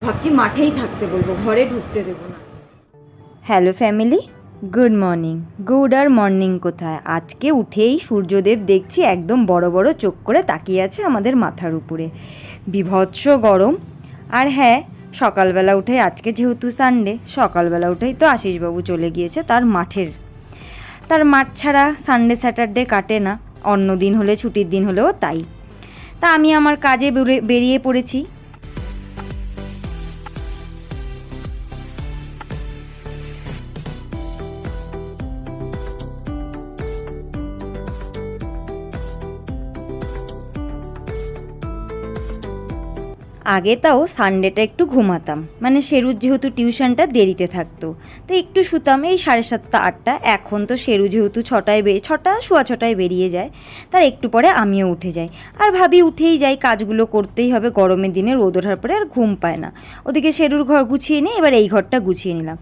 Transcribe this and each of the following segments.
ভাবছি মাঠেই থাকতে বলবো, ঘরে ঢুকতে দেবো না। Hello family, good morning. Good আর মর্নিং কোথায়, আজকে উঠেই সূর্যদেব দেখছি একদম বড় বড় চোখ করে তাকিয়ে আছে আমাদের মাথার উপরে। বীভৎস গরম। আর হ্যাঁ, সকালবেলা উঠে, আজকে যেহেতু সানডে, সকালবেলা উঠেই তো আশিসবাবু চলে গিয়েছে তার মাঠ ছাড়া সানডে স্যাটারডে কাটে না, অন্য দিন হলে, ছুটির দিন হলেও তাই। তা আমি আমার কাজে বেরিয়ে পড়েছি। আগে তাও সানডেটা একটু ঘুমাতাম, মানে শেরুর যেহেতু টিউশনটা দেরিতে থাকতো, তো একটু শুতাম এই 7:30 8টা। এখন তো শেরু যেহেতু 6টা সোয়া 6টায় বেরিয়ে যায়, তার একটু পরে আমিও উঠে যাই। আর ভাবি উঠেই যাই, কাজগুলো করতেই হবে, গরমের দিনে রোদ ওঠার পরে আর ঘুম পায় না। ওদিকে শেরুর ঘর গুছিয়ে নিই, এবার এই ঘরটা গুছিয়ে নিলাম।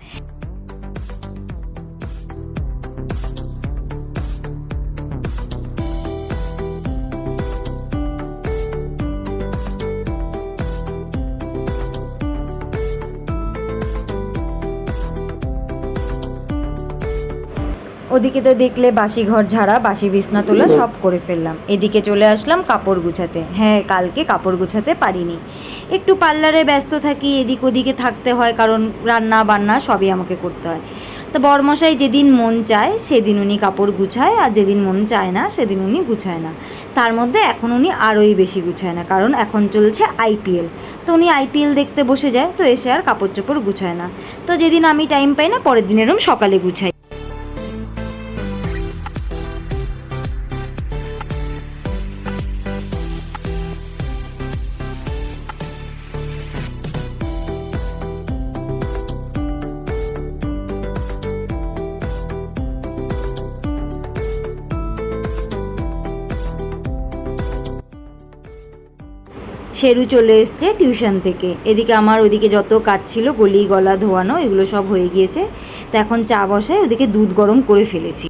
ওদিকে তো দেখলে বাসি ঘর ঝাড়া, বাসি বিছনা তোলা সব করে ফেললাম। এদিকে চলে আসলাম কাপড় গুছাতে। হ্যাঁ, কালকে কাপড় গুছাতে পারিনি, একটু পার্লারে ব্যস্ত থাকি, এদিক ওদিকে থাকতে হয়, কারণ রান্না বান্না সবই আমাকে করতে হয়। তো বরমশাই যেদিন মন চায় সেদিন উনি কাপড় গুছায়, আর যেদিন মন চায় না সেদিন উনি গুছায় না। তার মধ্যে এখন উনি আরোই বেশি গুছায় না, কারণ এখন চলছে আইপিএল। তো উনি আইপিএল দেখতে বসে যায়, তো এসে আর কাপড় চোপড় গুছায় না। তো যেদিন আমি টাইম পাই না, পরের দিন এরকম সকালে গুছাই। শেরু চলে এসছে টিউশন থেকে। এদিকে আমার ওদিকে যত কাজ ছিল, গলি গলা ধোয়ানো, এগুলো সব হয়ে গিয়েছে। তো এখন চা বসায়, ওদিকে দুধ গরম করে ফেলেছি।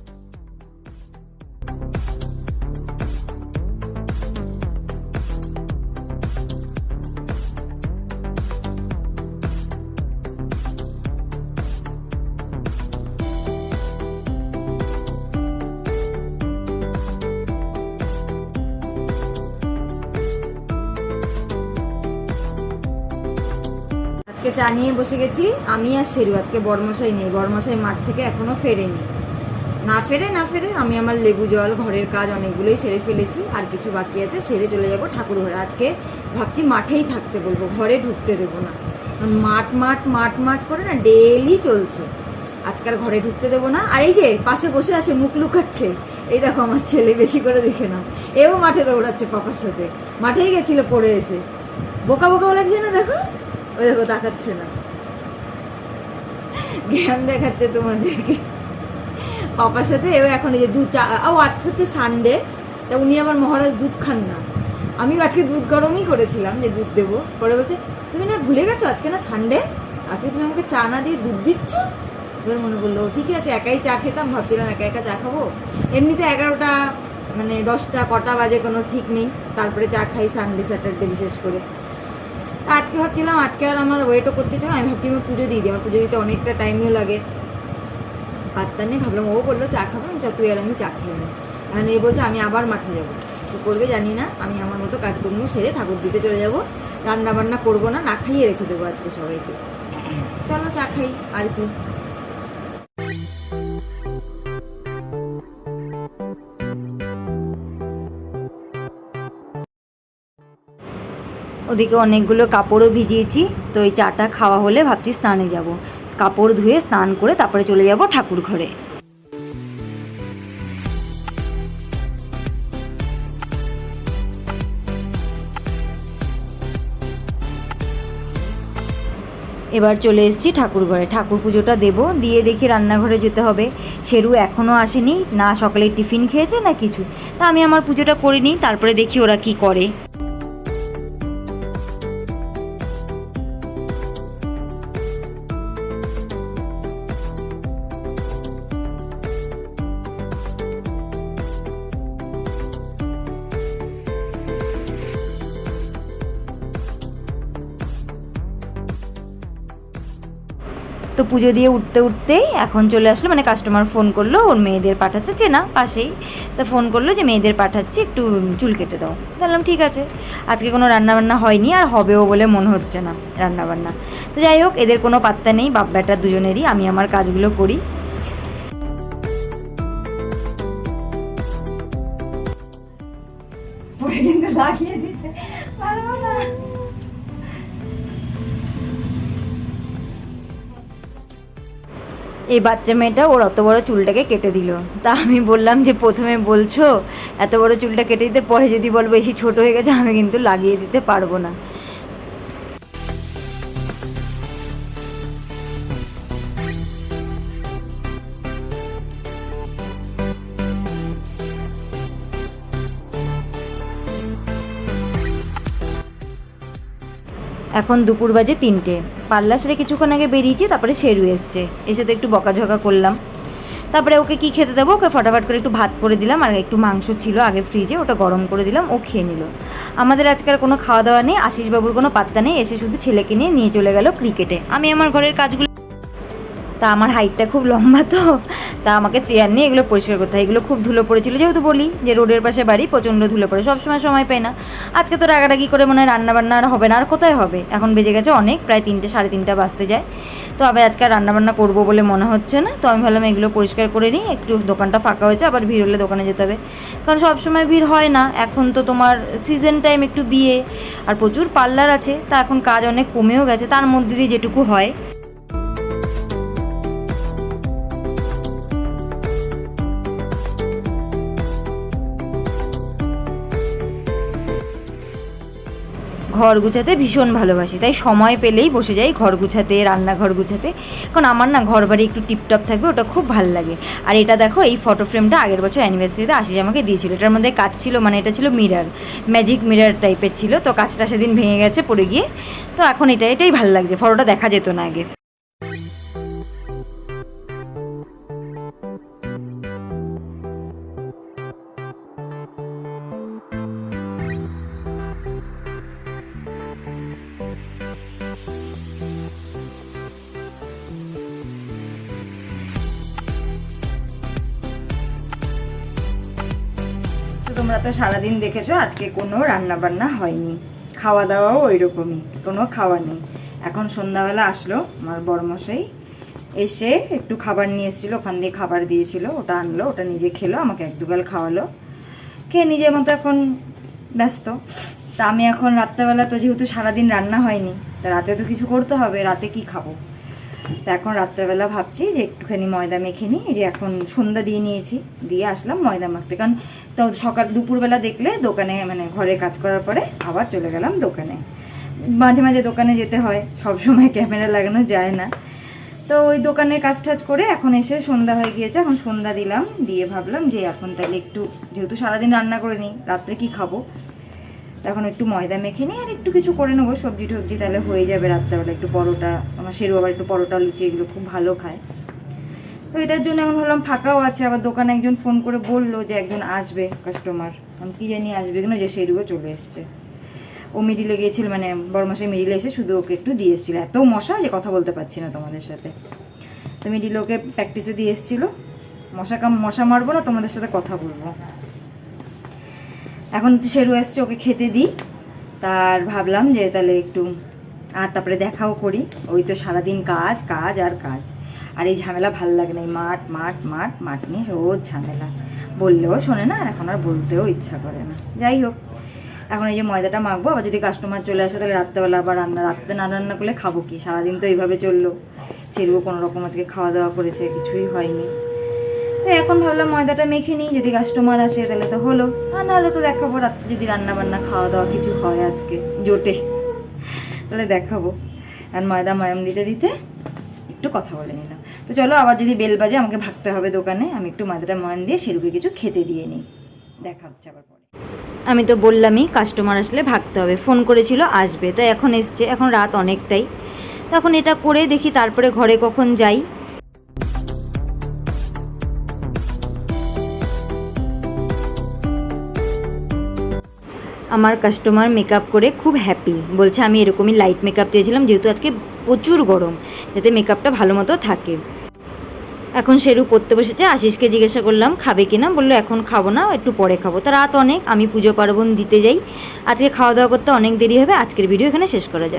আজকে চা নিয়ে বসে গেছি আমি আর শেরু। আজকে বরমশাই নেই, বরমশাই মাঠ থেকে এখনো ফেরেনি। না ফেরে আমি আমার লেবু জল, ঘরের কাজ অনেকগুলোই সেরে ফেলেছি, আর কিছু বাকি আছে, সেরে চলে যাব ঠাকুর ঘরে। আজকে ভাবছি মাঠেই থাকতে বলবো, ঘরে ঢুকতে দেবো না। মাঠ করে না ডেইলি চলছে। আজকাল ঘরে ঢুকতে দেবো না। আর এই যে পাশে বসে আছে, মুখ লুকাচ্ছে, এই দেখো আমার ছেলে, বেশি করে দেখে নাও। এও মাঠে দৌড়াচ্ছে পাপার সাথে, মাঠেই গেছিল পড়ে এসে। বোকা লাগছে না, দেখো ওই দেখো, তাকাচ্ছে না, জ্ঞান দেখাচ্ছে তোমাদেরকে পাপার সাথে। এবার এখন এই যে দুধ চা, আজকে হচ্ছে সানডে, তা উনি আবার মহারাজ দুধ খান না। আমি আজকে দুধ গরমই করেছিলাম যে দুধ দেবো, পরে বলছে তুমি না ভুলে গেছো আজকে না সানডে, আজকে তুমি আমাকে চা না দিয়ে দুধ দিচ্ছ। এবার মনে বললো ঠিকই আছে, একাই চা খেতাম, ভাবছিলাম একা চা খাবো। এমনিতে 11টা মানে 10টা কটা বাজে কোনো ঠিক নেই, তারপরে চা খাই সানডে স্যাটারডে বিশেষ করে। আজকে ভাবছিলাম আজকে আর আমার ওয়েটও করতে চাই, আমি ভাবছি আমি পুজো দিয়ে দিই, আমার পুজো দিতে অনেকটা টাইমও লাগে। পাত্তা নেই, ভাবলাম ও বললো চা খাবো, তুই আর আমি চা খেয়ে নিই। এখন এই বলছে আমি আবার মাঠে যাবো, কী করবে জানি না। আমি আমার মতো কাজকর্ম সেরে ঠাকুর দিতে চলে যাবো, রান্না বান্না করবো না, না খাইয়ে রেখে দেবো আজকে সবাইকে। চলো চা খাই আর কি। ওদিকে অনেকগুলো কাপড়ও ভিজিয়েছি, তো ওই চাটা খাওয়া হলে ভাবছি স্নানে যাব। কাপড় ধুয়ে স্নান করে তারপরে চলে যাব ঠাকুর ঘরে। এবার চলে এসেছি ঠাকুর ঘরে, ঠাকুর পুজোটা দেবো, দিয়ে দেখি রান্নাঘরে যেতে হবে। শেরু এখনও আসেনি, না সকালে টিফিন খেয়েছে না কিছু। তা আমি আমার পুজোটা করে নিই, তারপরে দেখি ওরা কি করে। তো পুজো দিয়ে উঠতে উঠতেই এখন চলে আসলো, মানে কাস্টমার ফোন করলো, ওর মেয়েদের পাঠাচ্ছে, চেনা পাশেই, তো ফোন করলো যে মেয়েদের পাঠাচ্ছি, একটু চুল কেটে দাও। বললাম ঠিক আছে। আজকে কোনো রান্নাবান্না হয়নি, আর হবেও বলে মনে হচ্ছে না রান্নাবান্না। তো যাই হোক, এদের কোনো পাত্তা নেই, বাপ বেটা দুজনেরই, আমি আমার কাজগুলো করি। লাগিয়ে দিতে পারবো না। এই বাচ্চা মেয়েটা ওর অত বড় চুলটাকে কেটে দিল। তা আমি বললাম যে প্রথমে বলছো এত বড় চুলটা কেটে দিতে, পরে যদি বলবো বেশি ছোট হয়ে গেছে আমি কিন্তু লাগিয়ে দিতে পারবো না। এখন দুপুর বাজে 3টে, পার্লার সেরে কিছুক্ষণ আগে বেরিয়েছি, তারপরে শেরু এসছে, এসে তো একটু বকাঝকা করলাম। তারপরে ওকে কি খেতে দেবো, ওকে ফটাফট করে একটু ভাত করে দিলাম, আর একটু মাংস ছিল আগে ফ্রিজে, ওটা গরম করে দিলাম, ও খেয়ে নিল। আমাদের আজকে আর কোনো খাওয়া দাওয়া নেই, আশিসবাবুর কোনো পাত্তা নেই, এসে শুধু ছেলেকে নিয়ে চলে গেল ক্রিকেটে। আমি আমার ঘরের কাজগুলো, তা আমার হাইটটা খুব লম্বা, তো তা আমাকে চেয়ার নিয়ে এগুলো পরিষ্কার করতে হয়। এগুলো খুব ধুলো পড়েছিল, যেহেতু বলি যে রোডের পাশে বাড়ি, প্রচণ্ড ধুলো পড়ে, সবসময় সময় পাই না। আজকে তো রাগারাগি করে মনে হয় রান্নাবান্না আর হবে না, আর কোথায় হবে, এখন বেজে গেছে অনেক, প্রায় 3টে সাড়ে 3টা বাজতে যায়। তো আবার আজকে রান্নাবান্না করবো বলে মনে হচ্ছে না, তো আমি ভাবলাম এগুলো পরিষ্কার করে নিই, একটু দোকানটা ফাঁকা হয়েছে, আবার ভিড় হলে দোকানে যেতে হবে, কারণ সবসময় ভিড় হয় না। এখন তো তোমার সিজন টাইম, একটু বিয়ে আর প্রচুর পার্লার আছে, তা এখন কাজ অনেক কমেও গেছে, তার মধ্যে দিয়ে যেটুকু হয়। ঘর গুছাতে ভীষণ ভালোবাসি, তাই সময় পেলেই বসে যাই ঘর গুছাতে, রান্নাঘর গুছাতে, কারণ আমার না ঘর বাড়ি একটু টিপটপ থাকবে, ওটা খুব ভালো লাগে। আর এটা দেখো, এই ফটো ফ্রেমটা আগের বছর অ্যানিভার্সারিতে আশিস আমাকে দিয়েছিল, এটার মধ্যে কাজ ছিল, মানে এটা ছিল মিরার, ম্যাজিক মিরার টাইপের ছিল, তো কাজটা সেদিন ভেঙে গেছে পড়ে গিয়ে, তো এখন এটাই ভালো লাগছে, ফটোটা দেখা যেত না আগে। তোমরা তো সারাদিন দেখেছো আজকে কোনো রান্নাবান্না হয়নি, খাওয়া দাওয়াও ওই রকমই, কোনো খাওয়া নেই। এখন সন্ধ্যাবেলা আসলো আমার বড়মশাই, এসে একটু খাবার নিয়ে এসেছিলো, ওখান দিয়ে খাবার দিয়েছিল, ওটা আনলো, ওটা নিজে খেলো, আমাকে এক দুগাল খাওয়ালো, খেয়ে নিজের মতো এখন ব্যস্ত। তা আমি এখন রাত্রেবেলা, তো যেহেতু সারাদিন রান্না হয়নি, তা রাতে তো কিছু করতে হবে, রাতে কি খাবো, তা এখন রাত্রেবেলা ভাবছি যে একটুখানি ময়দা মেখে নিই, যে এখন সন্ধ্যা দিয়ে নিয়েছি, দিয়ে আসলাম ময়দা মাখতে, কারণ তো সকাল দুপুরবেলা দেখলে দোকানে, মানে ঘরে কাজ করার পরে আবার চলে গেলাম দোকানে, মাঝে মাঝে দোকানে যেতে হয়, সব সময় ক্যামেরা লাগানো যায় না, তো ওই দোকানে কাজ টাজ করে এখন এসে সন্ধ্যা হয়ে গিয়েছে, এখন সন্ধ্যা দিলাম, দিয়ে ভাবলাম যে এখন তাহলে একটু, যেহেতু সারাদিন রান্না করে নিই, রাত্রে কি খাবো, তখন একটু ময়দা মেখে নিই, আর একটু কিছু করে নেবো, সবজি টবজি, তাহলে হয়ে যাবে রাত্রেবেলা। একটু পরোটা, আমার শেরু আবার একটু পরোটা লুচি এগুলো খুব ভালো খায়, তো এটার জন্য এখন ভাবলাম ফাঁকাও আছে, আবার দোকানে একজন ফোন করে বললো যে একজন আসবে কাস্টমার, আমি কী জানি আসবে কিনা, যে শেরুও চলে এসছে, ও মিডিলে গিয়েছিল, মানে বড়মশাই মিডিলে এসে শুধু ওকে একটু দিয়ে এসেছিল, এত মশা যে কথা বলতে পারছি না তোমাদের সাথে, তো মিডিলে ওকে প্র্যাকটিসে দিয়ে এসেছিলো, মশা মারবো না, তোমাদের সাথে কথা বলবো। এখন তো শেরু এসছে, ওকে খেতে দিই, তার ভাবলাম যে তাহলে একটু, আর তারপরে দেখাও করি, ওই তো সারাদিন কাজ কাজ আর কাজ, আর এই ঝামেলা ভাল লাগে না, এই মাঠ মাঠ মাঠ মাঠ নিয়ে রোজ ঝামেলা, বললেও শোনে না, আর এখন আর বলতেও ইচ্ছা করে না। যাই হোক, এখন এই যে ময়দাটা মাখবো, আবার যদি কাস্টমার চলে আসে তাহলে রাত্রেবেলা আবার রাত্রে না রান্না করলে খাবো কি, সারাদিন তো এইভাবে চললো, সেরকম কোনো রকম আজকে খাওয়া দাওয়া করেছে, কিছুই হয়নি, তো এখন ভাবলাম ময়দাটা মেখে নিই, যদি কাস্টমার আসে তাহলে তো হলো, আর নাহলে তো দেখাবো রাত্রে যদি রান্না বান্না খাওয়া দাওয়া কিছু হয় আজকে জোটে, তাহলে দেখাবো। আর ময়দা ময়াম দিতে দিতে একটু কথা বলে নিলাম, তো চলো আবার যদি বেল বাজে আমাকে ভাগতে হবে দোকানে, আমি একটু ময়দাটা ময়াম দিয়ে শেরুকে কিছু খেতে দিয়ে নিই, দেখা হচ্ছে আবার পরে। আমি তো বললামই কাস্টমার আসলে ভাগতে হবে, ফোন করেছিল আসবে, তাই এখন এসছে, এখন রাত অনেকটাই, তখন এটা করে দেখি তারপরে ঘরে কখন যাই। আমার কাস্টমার মেকআপ করে খুব হ্যাপি, বলছে আমি এরকমই লাইট মেকআপ দিয়েছিলাম যেহেতু আজকে প্রচুর গরম, যাতে মেকআপটা ভালো মতো থাকে। এখন শেরু পড়তে বসেছে, আশিসকে জিজ্ঞাসা করলাম খাবে কিনা, বললো এখন খাবো না, একটু পরে খাবো। তো রাত অনেক, আমি পুজো পার্বণ দিতে যাই, আজকে খাওয়া দাওয়া করতে অনেক দেরি হবে। আজকের ভিডিও এখানে শেষ করা যাবে।